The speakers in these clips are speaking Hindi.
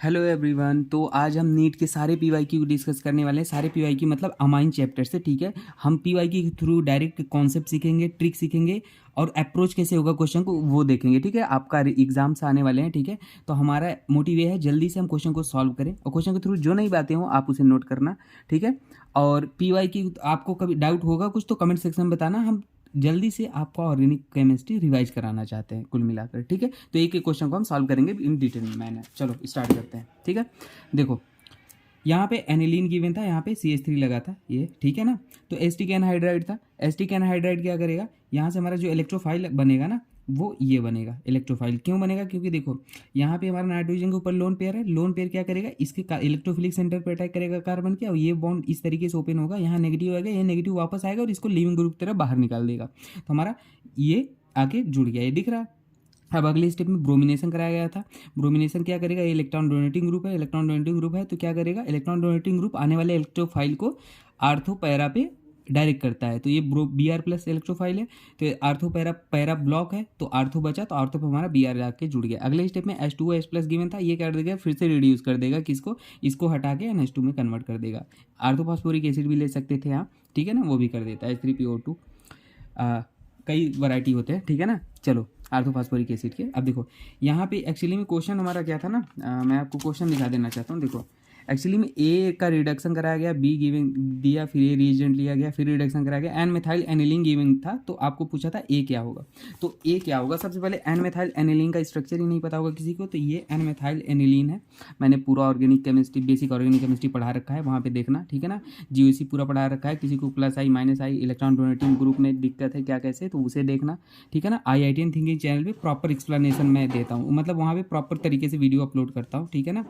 Hello everyone. तो आज हम नीट के सारे पीवाईक्यू डिस्कस करने वाले हैं। सारे पीवाईक्यू मतलब अमाइन चैप्टर से, ठीक है। हम पीवाईक्यू के थ्रू डायरेक्ट कॉन्सेप्ट सीखेंगे, ट्रिक सीखेंगे और अप्रोच कैसे होगा क्वेश्चन को वो देखेंगे, ठीक है। आपका एग्जाम से आने वाले हैं, ठीक है। तो हमारा मोटिव ये है जल्दी से हम क्वेश्चन को सॉल्व करें और क्वेश्चन के थ्रू जो नहीं बातें हो आप उसे नोट करना, ठीक है। और पीवाईक्यू आपको कभी डाउट होगा कुछ तो कमेंट सेक्शन में बताना। हम जल्दी से आपका ऑर्गेनिक केमिस्ट्री रिवाइज कराना चाहते हैं कुल मिलाकर, ठीक है। तो एक एक क्वेश्चन को हम सॉल्व करेंगे इन डिटेल में मैंने। चलो स्टार्ट करते हैं, ठीक है। देखो यहाँ पे एनिलीन गिवन था, यहाँ पे CH3 लगा था ये, ठीक है ना। तो एस्टिक एनहाइड्राइड था। एस्टिक एनहाइड्राइड क्या करेगा, यहाँ से हमारा जो इलेक्ट्रोफाइल बनेगा ना वो ये बनेगा। इलेक्ट्रोफाइल क्यों बनेगा, क्योंकि देखो यहाँ पे हमारा नाइट्रोजन के ऊपर लोन पेयर है। लोन पेयर क्या करेगा, इसके इलेक्ट्रोफिलिक सेंटर पर अटैक करेगा कार्बन के, और ये बॉन्ड इस तरीके से ओपन होगा, यहाँ नेगेटिव आएगा, ये नेगेटिव वापस आएगा और इसको लिविंग ग्रुप की तरफ बाहर निकाल देगा। तो हमारा ये आके जुड़ गया, ये दिख रहा है। अब अगले स्टेप में ब्रोमिनेशन कराया गया था। ब्रोमिनेशन क्या करेगा, ये इलेक्ट्रॉन डोनेटिंग ग्रुप है, इलेक्ट्रॉन डोनेटिंग ग्रुप है तो क्या करेगा, इलेक्ट्रॉन डोनेटिंग ग्रुप आने वाले इलेक्ट्रोफाइल को आर्थो पैरा पे डायरेक्ट करता है। तो ये Br+ इलेक्ट्रोफाइल है, तो आर्थो पैरा पैरा ब्लॉक है, तो आर्थो बचा, तो आर्थो पे हमारा Br जाके जुड़ गया। अगले स्टेप में H2O+ गिवन था, ये क्या कर देगा, फिर से रिड्यूस कर देगा किसको, इसको हटा के NH2 में कन्वर्ट कर देगा। आर्थो फास्फोरिक एसिड भी ले सकते थे आप, ठीक है ना, वो भी कर देता है H3PO2। कई वैरायटी होते हैं, ठीक है ना। चलो आर्थोफॉस्फोरिक एसिड के। अब देखो यहाँ पे एक्चुअली में क्वेश्चन हमारा क्या था ना, मैं आपको क्वेश्चन दिखा देना चाहता हूँ। देखो एक्चुअली में ए का रिडक्शन कराया गया, बी गिविंग दिया, फिर ए रिएजेंट लिया गया, फिर रिडक्शन कराया गया, एन मेथाइल एनिलीन गिविंग था। तो आपको पूछा था ए क्या होगा, तो ए क्या होगा, सबसे पहले एन मेथाइल एनिलीन का स्ट्रक्चर ही नहीं पता होगा किसी को, तो ये एन मेथाइल एनिलीन है। मैंने पूरा organic chemistry, basic organic chemistry पढ़ा रखा है, वहाँ पे देखना, ठीक है ना। GOC पूरा पढ़ा रखा है। किसी को +I इलेक्ट्रॉन डोनेटिंग ग्रुप में दिक्कत है क्या कैसे, तो उसे देखना, ठीक है ना। IITN थिंकिंग चैनल पे प्रॉपर एक्सप्लेनेशन मैं देता हूँ, मतलब वहाँ पे प्रॉपर तरीके से वीडियो अपलोड करता हूँ, ठीक है ना।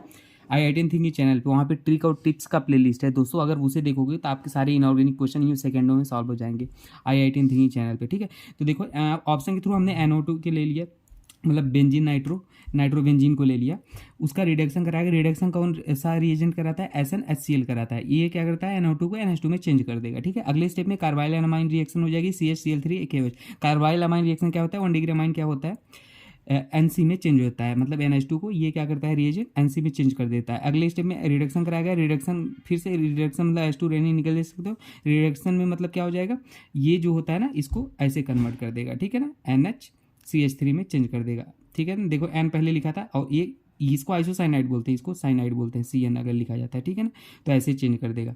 IITN थिंकिंग चैनल पे वहाँ पे ट्रिक और टिप्स का प्लेलिस्ट है दोस्तों, अगर उसे देखोगे तो आपके सारे इनऑर्गेनिक क्वेश्चन यूँ सेकंडों में सॉल्व हो जाएंगे IITN थिंकिंग चैनल पे, ठीक है। तो देखो ऑप्शन के थ्रू हमने NO2 के ले लिया, मतलब बेंजीन नाइट्रोबेंजीन को ले लिया, उसका रिडक्शन कराएगा। रिडक्शन कौन सा रिएजेंट कराता है, SnHCl कराता है। ये क्या करता है, NO2 को NH2 में चेंज कर देगा, ठीक है। अगले स्टेप में कार्बाइल अमाइन रिएक्शन हो जाएगी, CHCl3 KOH। Carbyl amine reaction क्या होता है, 1 डिग्री अमाइन क्या होता है, NC में चेंज होता है, मतलब NH2 को ये क्या करता है रिएजेंट NC में चेंज कर देता है। अगले स्टेप में रिडक्शन कराया गया। रिडक्शन फिर से रिडक्शन मतलब H2 रेनी निकल दे सकते हो। रिडक्शन में मतलब क्या हो जाएगा, ये जो होता है ना इसको ऐसे कन्वर्ट कर देगा, ठीक है ना, NHCH3 में चेंज कर देगा, ठीक है ना। देखो N पहले लिखा था और ये इसको आइसोसाइनाइड बोलते हैं, इसको साइनाइड बोलते हैं, CN अगर लिखा जाता है, ठीक है ना। तो ऐसे चेंज कर देगा।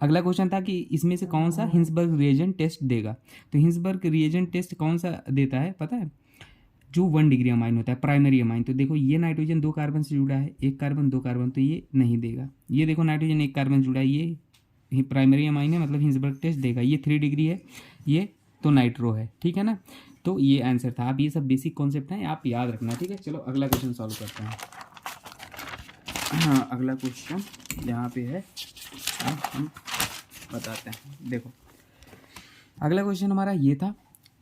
अगला क्वेश्चन था कि इसमें से कौन सा हिंसबर्ग रिएजेंट टेस्ट देगा, तो हिंसबर्ग रिएजेंट टेस्ट कौन सा देता है पता है, जो 1 डिग्री अमाइन होता है, प्राइमरी अमाइन। तो देखो ये नाइट्रोजन 2 कार्बन से जुड़ा है, 1 कार्बन 2 कार्बन, तो ये नहीं देगा। ये देखो नाइट्रोजन 1 कार्बन जुड़ा है, ये प्राइमरी अमाइन है, मतलब हिंसबर्ग टेस्ट देगा। ये 3 डिग्री है, ये तो नाइट्रो है, ठीक है ना। तो ये आंसर था। आप ये सब बेसिक कॉन्सेप्ट हैं, आप याद रखना, ठीक है। चलो अगला क्वेश्चन सॉल्व करते हैं। हाँ अगला क्वेश्चन यहाँ पे है, हम बताते हैं। देखो अगला क्वेश्चन हमारा ये था,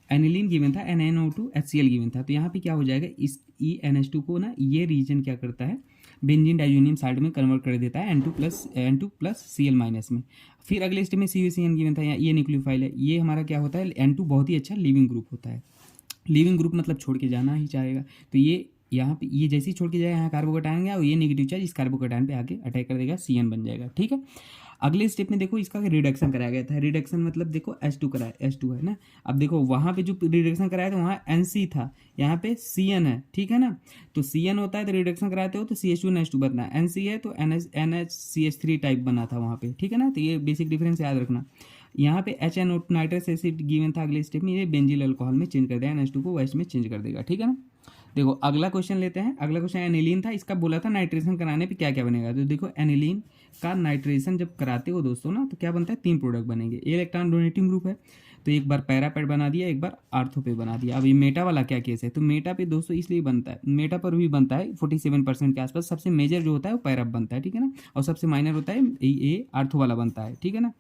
एनिलीन गिवन था, NaNO2 HCl गिवन था। तो यहाँ पे क्या हो जाएगा, इस NH2 को ना ये रीजन क्या करता है, बेंजीन डाइजोनियम साल्ट में कन्वर्ट कर देता है N2+ Cl- में। फिर अगले स्टेप में CuCN गिवन था, ये न्यूक्लियोफाइल है। ये हमारा क्या होता है, N2 बहुत ही अच्छा लिविंग ग्रुप होता है। लिविंग ग्रुप मतलब छोड़ के जाना ही चाहेगा, तो ये यहाँ पे ये जैसे ही छोड़ के जाएगा यहाँ कार्बोकैटायन गया और ये नेगेटिव चार्ज इस कार्बोकैटायन पे आके अटैक कर देगा, CN बन जाएगा, ठीक है। अगले स्टेप में देखो इसका रिडक्शन कराया गया था। रिडक्शन मतलब देखो H2 है ना। अब देखो वहाँ पे जो रिडक्शन कराया था वहाँ NC था, यहाँ पे CN है, ठीक है ना। तो CN होता है तो रिडक्शन कराते हो तो CH2 NH2 बनना है, NC है तो NHCH3 टाइप बना था वहाँ पे, ठीक है ना। तो ये बेसिक डिफरेंस याद रखना। यहाँ पे HNO नाइट्रस एसिड गिवन था, अगले स्टेप में ये बेंजिल अल्कोहल में चेंज कर देगा, NH2 को OH में चेंज कर देगा, ठीक है ना। देखो अगला क्वेश्चन लेते हैं। अगला क्वेश्चन एनिलीन था, इसका बोला था नाइट्रेशन कराने पे क्या क्या बनेगा। तो देखो एनिलीन का नाइट्रेशन जब कराते हो दोस्तों ना, तो क्या बनता है, 3 प्रोडक्ट बनेंगे। इलेक्ट्रॉन डोनेटिंग ग्रुप है, तो एक बार पैरापेड बना दिया, एक बार आर्थो पे बना दिया। अब ये मेटा वाला क्या केस है, तो मेटा पे दोस्तों इसलिए बनता है, मेटा पर भी बनता है 47% के आसपास। सबसे मेजर जो होता है वो पैराप बनता है, ठीक है ना, और सबसे माइनर होता है ये आर्थो वाला बनता है, ठीक है ना।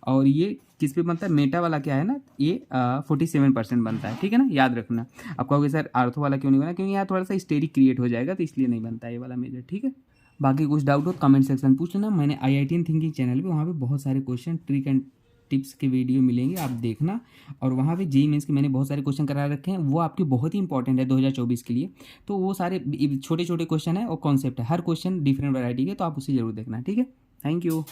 और ये किस पे बनता है, मेटा वाला क्या है ना, ये 47% बनता है, ठीक है ना, याद रखना। आप कहोगे सर आर्थो वाला क्यों नहीं बना, क्योंकि यहाँ थोड़ा सा स्टेरिक क्रिएट हो जाएगा, तो इसलिए नहीं बनता ये वाला मेजर, ठीक है। बाकी कुछ डाउट हो कमेंट सेक्शन पूछ लेना। मैंने IITN थिंकिंग चैनल पे वहाँ पे बहुत सारे क्वेश्चन ट्रिक एंड टिप्स के वीडियो मिलेंगे, आप देखना। और वहाँ पे जेईई मेंस के मैंने बहुत सारे क्वेश्चन करा रखे हैं, वो आपके बहुत ही इंपॉर्टेंट है 2024 के लिए। तो वो सारे छोटे छोटे क्वेश्चन है और कॉन्सेप्ट है, हर क्वेश्चन डिफरेंट वैरायटी के, तो आप उसे जरूर देखना, ठीक है। Thank you.